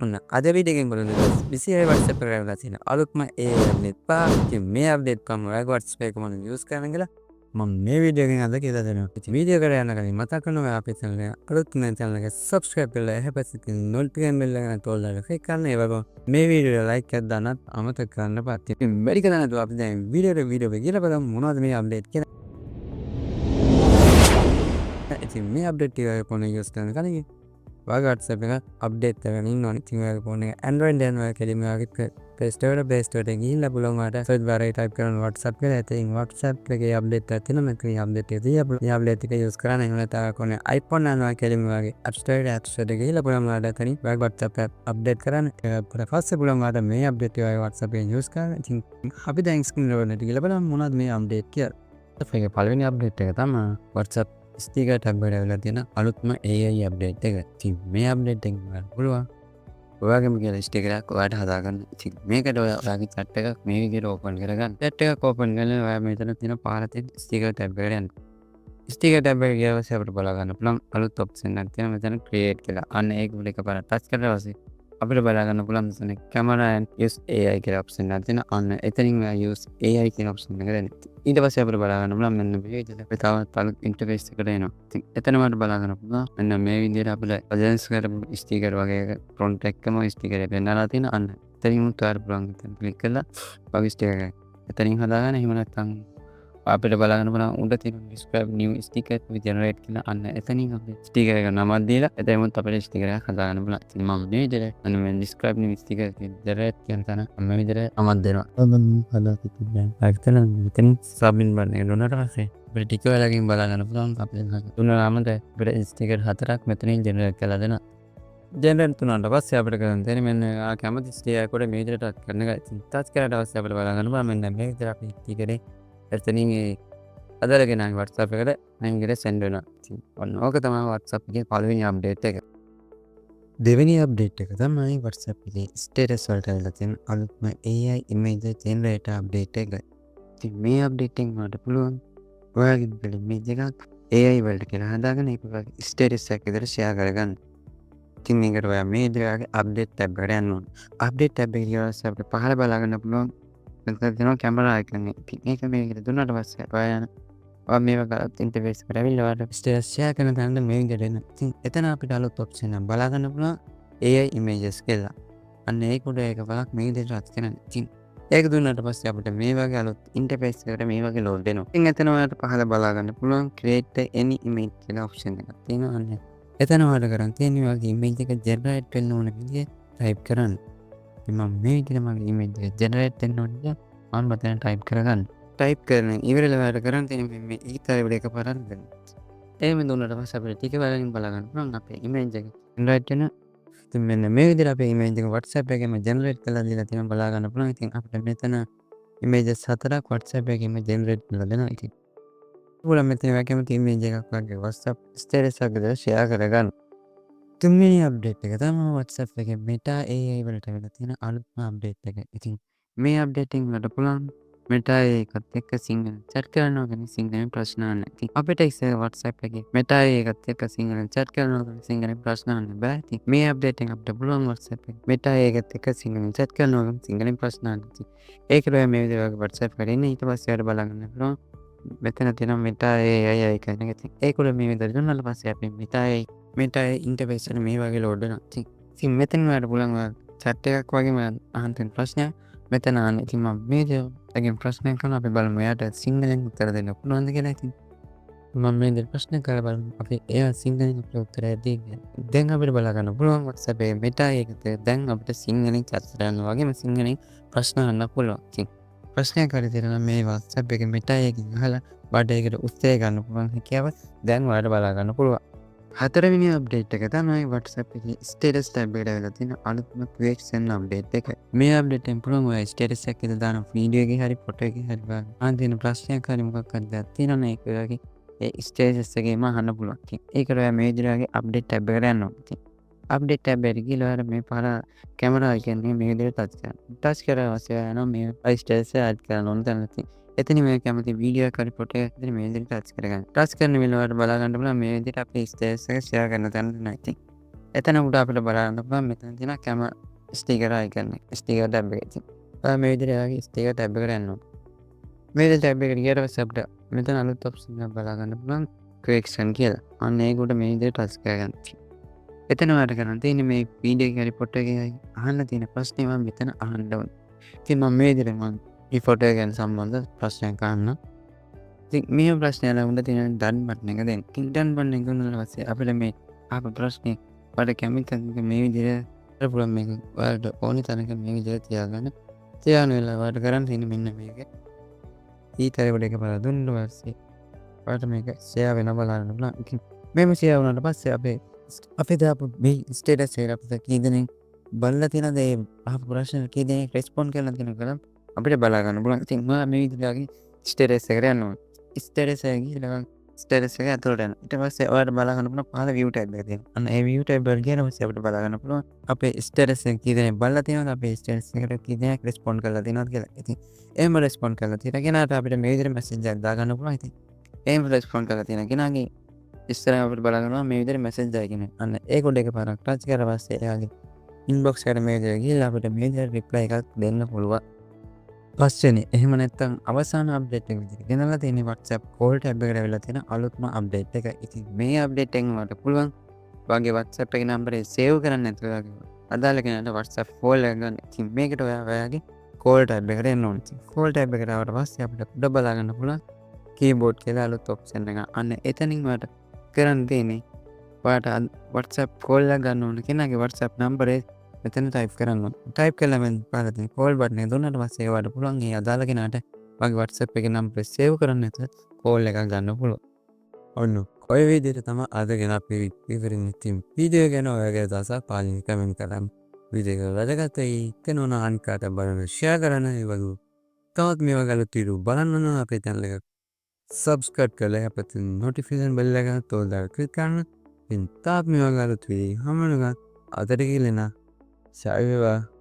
ඔන්න අද වීඩියෝ එකෙන් බලන්න 26 WhatsApp එක කරලා තියෙන අලුත්ම ඒ අප්ඩේට් පහ. ඉතින් මේ අප්ඩේට් පහම ඔයාගේ WhatsApp එක කොහොමද යූස් කරන්න කියලා මම මේ වීඩියෝ එකෙන් අද කියලා දෙනවා. ඉතින් වීඩියෝ එකට යන්න කලින් මතක් කරනවා අපේ channel එක අලුත් නම් channel එක subscribe කරලා එහා පැත්තේ තියෙන notification bell එක තෝරලා click කරන්න. ඒ වගේම මේ වීඩියෝ එක like එකක් දාන්නත් අමතක කරන්න එපා. ඉතින් වැඩි කරන්නේ නැතුව අපි දැන් වීඩියෝ එක කියලා බලමු මොනවද මේ අප්ඩේට් කියලා. ඉතින් මේ අප්ඩේට් එක කොහොමද යූස් කරන්න කලින් ඔයාගේ WhatsApp එක අප්ඩේට් කරගෙන ඉන්න ඕනේ. ඉතින් ඔයාගේ ෆෝන් එක Android එකෙන් ඔයා කෙලින්ම ඔයාගේ Play Store එකේ ගිහිල්ලා පුළුවන් ඔයාලට search bar එකේ type කරන WhatsApp කියලා. ඉතින් WhatsApp එකේ අප්ඩේට් එකක් තියෙනවා. මේක අප්ඩේට් එක තියලා මේ අප්ඩේට් එක යූස් කරන්න. එහෙම නැත්නම් කොහොනේ iPhone එක ඔයා කෙලින්ම ඔයාගේ App Store එකේ ගිහිල්ලා පුළුවන් ඔයාලට එතනින් ඔයාගේ WhatsApp එක අප්ඩේට් කරන්න. ඊට පස්සේ පුළුවන් ඔයාලට මේ අප්ඩේට් එක ඔයාගේ WhatsApp එකෙන් යූස් කරන්න. ඉතින් අපි දැන් ස්ක්‍රීන් එකේ ගිහිල්ලා බලමු මොනවද මේ අප්ඩේට් කියලා. ඒකේ පළවෙනි අප්ඩේට් එක තමයි WhatsApp ස්ටිකර් ටැබ් එකට ඇවිල්ලා තියෙන අලුත්ම AI අප්ඩේට් එක. ඉතින් මේ අප්ඩේට් එකෙන් ඔයාලට පුළුවන් ඔයාගේම කියලා ස්ටිකරයක් ඔයාලට හදාගන්න. ඉතින් මේකට ඔයාගේ chat එකක් මේ විදිහට ඕපන් කරගන්න. chat එකක් ඕපන් කරලා ඔයා මෙතන තියෙන පාර තියෙන ස්ටිකර් ටැබ් එකට යන්න. ස්ටිකර් ටැබ් එක ගියාම අපිට බලා ගන්න පුළුවන් අලුත් ඔප්ෂන් එකක් තියෙනවා මෙතන create කියලා. අන්න ඒක උඩ එකපාරට ටච් කරලා පස්සේ අපිට බලා ගන්න පුළුවන් මෙතන camera and use AI කියලා ඔප්ෂන් එකක් තියෙනවා. අන්න එතනින් use AI කියන ඔප්ෂන් එක දැන් ඊට පස්සේ අපිට බලා ගන්න පුළුවන් මෙන්න මේ විදිහට අපිට තවත් අලුත් ඉන්ටර්ෆේස් එකකට එනවා. ඉතින් එතන වලට බලා ගන්න පුළුවන් මෙන්න මේ විදිහට අපිට ප්‍රසන්ස් කරපු ස්ටිකර් වගේ ෆ්‍රොන්ට් එකකම ස්ටිකර් එක පෙන්නලා තියෙනවා. අන්න එතනින් උත් ඔයාලට පුළුවන් එතන ක්ලික් කරලා වගේ ස්ටිකර් එක එතනින් හදාගන්න. එහෙම නැත්නම් අපිට බලා ගන්න පුළුවන් උඩ තියෙන describe new sticker with generate කියලා. අන්න එතනින් අපි ස්ටිකර් එක නමක් දීලා එතනමුත් අපිට ස්ටිකර් එකක් හදාගන්න පුළුවන්. ඉතින් මම මේ විදිහට අන්න මේ describe new sticker generate කියන තැන මම මේ විදිහට නමක් දෙනවා. හදලා තිබුණා. ඒකතන මෙතන submit බටන් එක දුන්නාට පස්සේ අපිට ටික වෙලාවකින් බලා ගන්න පුළුවන් අපිට දුන්නාමද අපිට ස්ටිකර් හතරක් මෙතනින් generate කරලා දෙනවා. ජෙනරේට් වුණාට පස්සේ අපිට කරන්න තියෙන්නේ මෙන්න ආ කැමති ස්ටිකර් කොට මේ විදිහට ටච් කරන එක. ඉතින් ටච් කරලා පස්සේ අපිට බලා ගන්න පුළුවන් මෙන්න මේ විදිහට අපි ස්ටිකරේ එතනින් අදලගෙන WhatsApp එකට මම විදිහට send වෙනවා. ඉතින් ඔන්න ඕක තමයි WhatsApp එකේ පළවෙනි අප්ඩේට් එක. දෙවෙනි අප්ඩේට් එක තමයි WhatsApp එකේ ස්ටේටස් වලට ඇවිල්ලා තියෙන අලුත්ම AI image generator අප්ඩේට් එක. ඉතින් මේ අප්ඩේට් එකෙන් ඔයාලට පුළුවන් ඔයාගේ image එකක් AI වලට කියලා හදාගෙන ඒක ස්ටේටස් එකක් විදිහට share කරගන්න. ඉතින් මේකට ඔයා මේ විදිහට අප්ඩේට් ටැබ් එකට යන්න ඕනේ. අප්ඩේට් ටැබ් එක ගියාම අපිට පහළ බලා ගන්න පුළුවන් මෙතන තියෙනවා කැමරා අයිකන් එක. ඉතින් මේක මේ විදිහට දුන්නාට පස්සේ ඔයා යන මේ වගේ ඉන්ටර්ෆේස් එකට ඇවිල්ලා ඔයාලට ස්ටේටස් ෂෙයා කරන තැනට මේ විදිහට එන. ඉතින් එතන අපිට අලුත් ඔප්ෂන් එකක් බලා ගන්න පුළුවන් AI images කියලා. අන්න ඒක උඩ එක බලක් මේ විදිහට රත් කරන්න. ඉතින් ඒක දුන්නාට පස්සේ අපිට මේ වගේ අලුත් ඉන්ටර්ෆේස් එකකට මේ වගේ ලෝඩ් වෙනවා. ඉතින් එතන ඔයාලට පහළ බලා ගන්න පුළුවන් create any image කියලා ඔප්ෂන් එකක් තියෙනවා. අන්න එතන ඔයාලට කරන් තියෙන්නේ ඔයාගේ image එක generate වෙන්න ඕන විදිහ type කරන්න. ඉතින් මම මේ විදිහට මගේ image එක generate වෙන්න ඕන විදිහ මම මෙතන type කරගන්න. ටයිප් කරන ඉවරලා වැඩ කරන් තියෙන මේ ඊතරේ විදිහට එකපාරක් දෙන්න. එහෙම දුන්නාට පස්සේ අපිට ටික වෙලාවකින් බලා ගන්න පුළුවන් අපේ ඉමේජ් එක ජෙනරේට් වෙන. ඉතින් මෙන්න මේ විදිහට අපේ ඉමේජ් එක WhatsApp එකේම ජෙනරේට් කරලා දීලා තියෙනවා බලා ගන්න පුළුවන්. ඉතින් අපිට මෙතන ඉමේජස් හතරක් WhatsApp එකේම ජෙනරේට් කරලා දෙනවා. ඉතින් ඔයාලා මෙතන කැමති ඉමේජ් එකක් වගේ WhatsApp ස්ටේටස් එකකට ෂෙයා කරගන්න. තුන්වෙනි අප්ඩේට් එක තමයි WhatsApp එකේ Meta AI වලට වෙලා තියෙන අලුත්ම අප්ඩේට් එක. ඉතින් මේ අප්ඩේට් එකෙන් වලට පුළුවන් Meta AI එකත් එක්ක සිංහලෙන් chat කරනවා ගැන සිංහලෙන් ප්‍රශ්න අහන්න. ඉතින් අපිට ඉස්සර WhatsApp එකේ Meta AI එකත් එක්ක සිංහලෙන් chat කරනවා ගැන සිංහලෙන් ප්‍රශ්න අහන්න බෑ. ඉතින් මේ අප්ඩේට් එකෙන් අපිට පුළුවන් WhatsApp එකේ Meta AI එකත් එක්ක සිංහලෙන් chat කරනවා ගැන සිංහලෙන් ප්‍රශ්න අහන්න. ඉතින් ඒකට ඔයා මේ විදිහට WhatsApp එකට එන්න ඊට පස්සේ ඔයාලා බලන්න පුළුවන් මෙතන තියෙනවා Meta AI icon එක. ඉතින් ඒක උඩ මේ විදිහට දුන්නාට පස්සේ අපි Meta AI ඉන්ටර්ෆේස් එක මේ වගේ ලෝඩ් වෙනවා. ඉතින් මෙතන ඔයාලට පුළුවන් chat එකක් වගේම අහන්න තියෙන ප්‍රශ්නයක් මෙතන අහන්න. ඉතින් මම මේ දෙකෙන් ප්‍රශ්නයක් කරනවා අපි බලමු එයාට සිංහලෙන් උත්තර දෙන්න පුළුවන්ද කියලා. ඉතින් මම මේ දෙක ප්‍රශ්න කරලා බලමු අපි එයා සිංහලෙන් අපිට උත්තරය දෙන්නේ. දැන් අපිට බලා ගන්න පුළුවන් WhatsApp එකේ Meta එකට දැන් අපිට සිංහලෙන් chat කරනවා වගේම සිංහලෙන් ප්‍රශ්න අහන්න පුළුවන්. ඉතින් ප්‍රශ්නයක් හරි තියෙනවා මේ WhatsApp එකේ Meta එකකින් අහලා බඩ ඒකට උත්තරය ගන්න පුළුවන් හැකියාව දැන් ඔයාලට බලා ගන්න පුළුවන්. හතරවෙනි අප්ඩේට් එක තමයි WhatsApp එකේ ස්ටේටස් ටැබ් එකට ඇවිල්ලා තියෙන අලුත්ම ක්වෙස්චන් අප්ඩේට් එක. මේ අප්ඩේට් එකෙන් පුළුවන් ඔයා ස්ටේටස් එකක් ඉදලා දාන වීඩියෝ එකේ හරි ෆොටෝ එකේ හරි බලන්න. අහන්න තියෙන ප්‍රශ්නයක් හරි මොකක් හරි දෙයක් තියෙනවා නේ ඒක ඔයාගේ ඒ ස්ටේටස් එකේම අහන්න පුළුවන්. ඉතින් ඒකට ඔයා මේ විදිහට අප්ඩේට් ටැබ් එකට යන්න ඕනේ. ඉතින් අප්ඩේට් ටැබ් එකට ගිහලා ඔයාලා මේ පාර කැමරා අයිකන් එක මේ විදිහට ටච් කරන්න. ටච් කරලා පස්සේ ඔයා යනවා මේ ස්ටේටස් එක ඇඩ් කරන්න ඕන තැන. එතන මේ කැමති වීඩියෝ එකක් හරි ෆොටෝ එකක් හරි මේ විදිහට ටච් කරගන්න. ටච් කරන වෙලාවට බලා ගන්න පුළුවන් මේ විදිහට අපේ ස්ටේටස් එක ෂෙයා කරන තැන නෑ. ඉතින් එතන උඩ අපිට බලන්න පුළුවන් මෙතන තියෙන කැම ස්ටිකර් අයිකන් එක. ස්ටිකර් ටැබ් එක. ඉතින් ඔයා මේ විදිහට ඔයාගේ ස්ටිකර් ටැබ් එකට යන්න ඕනේ. මේ විදිහට ටැබ් එකට ගියට පස්සේ අපිට මෙතන අලුත් ඔප්ෂන් එකක් බලා ගන්න පුළුවන් ක්වෙක්ෂන් කියලා. අන්න ඒක උඩ මේ විදිහට ටච් කරගන්න. එතන ඔයාලට කරන්න තියෙන්නේ මේ වීඩියෝ එකේ රිපෝට් එකේ අහන්න තියෙන ප්‍රශ්නේ මම මෙතන අහන්න ඕනේ. ඉතින් මම මේ විදිහට මම මේ ෆොටෝ එක ගැන සම්බන්ධ ප්‍රශ්නයක් අහන්න. ඉතින් මේ ප්‍රශ්නය ලැබුණ තියෙන ඩන් බටන් එක දෙන්න. ඉතින් ඩන් බටන් එක දුන්නාට පස්සේ අපිට මේ ආපු ප්‍රශ්නේ වල කැමති මේ විදිහට කරලා පුළුවන් මේක ඔයාලට ඕනි තරක මේ විදිහට තියාගන්න. තියාගෙන වෙලා ඔයාලට කරන්න තියෙන්නේ මෙන්න මේක. ඊතරේකට එක පාර දුන්නා පස්සේ ඔයාලට මේක ෂෙයා වෙන බලන්න පුළුවන්. ඉතින් මේක ෂෙයා වුණාට පස්සේ අපේ දාපු මේ ස්ටේටස් එක අපිට කී දෙනෙක් බලලා තියෙනද ඒ අහපු ප්‍රශ්න කී දෙනෙක් රෙස්පොන්ඩ් කරලා තියෙනවද කියලා අපිට බලා ගන්න පුළුවන්. ඉතින් ඔයා මේ විදිහට ස්ටේටස් එකට යන්න ඕනේ. ස්ටේටස් එක ගිහලා ස්ටේටස් එක ඇතුළට යනවා. ඊට පස්සේ ඔයාලට බලා ගන්න පුළුවන් පහළ view tab එක තියෙනවා. අන්න ඒ view tab එකට ගියම පස්සේ අපිට බලා ගන්න පුළුවන් අපේ ස්ටේටස් එක කී දෙනෙක් බලලා තියෙනවද, අපේ ස්ටේටස් එකට කී දෙනෙක් රෙස්පොන්ඩ් කරලා තියෙනවද කියලා. ඉතින් එහෙම රෙස්පොන්ඩ් කරලා තියෙන කෙනාට අපිට මේ විදිහට මැසේජ් එකක් දාගන්න පුළුවන්. ඉතින් එහෙම රෙස්පොන්ඩ් කරලා තියෙන කෙනාගේ ඉස්සරහම අපිට බලා ගන්නවා මේ විදිහට මැසේජ් ආයි කියන. අන්න ඒක උඩ එකපාරක් ටච් කරලා පස්සේ එයාගේ ඉන්බොක්ස් එකට මේ විදිහට ගිහලා අපිට මේ විදිහට රිප්ලයි එකක් දෙන්න පුළුවන්. පස්වෙනි එහෙම නැත්නම් අවසාන අප්ඩේට් එක විදිහට ගෙනල්ලා තියෙන WhatsApp call tab එකට ඇවිල්ලා තියෙන අලුත්ම අප්ඩේට් එක. ඉතින් මේ අප්ඩේට් එකෙන් ඔයාලට පුළුවන් ඔයාගේ WhatsApp එකේ නම්බරේ සේව් කරන්න නැතුව ඔයාගේ අදාළ කෙනාට WhatsApp call එක ගන්න. ඉතින් මේකට ඔයාගේ call tab එකට එන්න ඕනේ. ඉතින් call tab එකට ආවට පස්සේ අපිට උඩ බලා ගන්න පුළුවන් keyboard කියලා අලුත් ඔප්ෂන් එක. අන්න එතනින් ඔයාලට කරන්න තියෙන්නේ ඔයාට WhatsApp call එක ගන්න ඕන කෙනාගේ WhatsApp නම්බරේ මෙතන ටයිප් කරන්න ඕන. ටයිප් කළා මම පාලා තියෙන කෝල් බටන් එක දුන්නාට පස්සේ ඔයාලට පුළුවන් ඒ අදාළ කෙනාට වගේ WhatsApp එකේ නම්බර සේව් කරන්න නැතුව කෝල් එකක් ගන්න පුළුවන්. ඔන්න ඔය විදිහට තමයි අද ගැන අපි ඉවරින් ඉතින් වීඩියෝ ගැන ඔයාගේ අදහසක් පාලින් කමෙන්ට් කරන්න. වීඩියෝ එක වැදගත් වෙයි. කෙනෝන අනිකාට බලන්න ෂෙයා කරන්න. ඒ වගේ තවත් මේ වගේ අලුත් වීඩියෝ බලන්න නම් අපේ channel එක subscribe කරලා අපිට notification bell එක තෝරලා ක්ලික් කරන්න. ඉතින් තාත් මේ වගේ අලුත් වීඩියෝ හැමෝම අදට කියලා 下一位吧。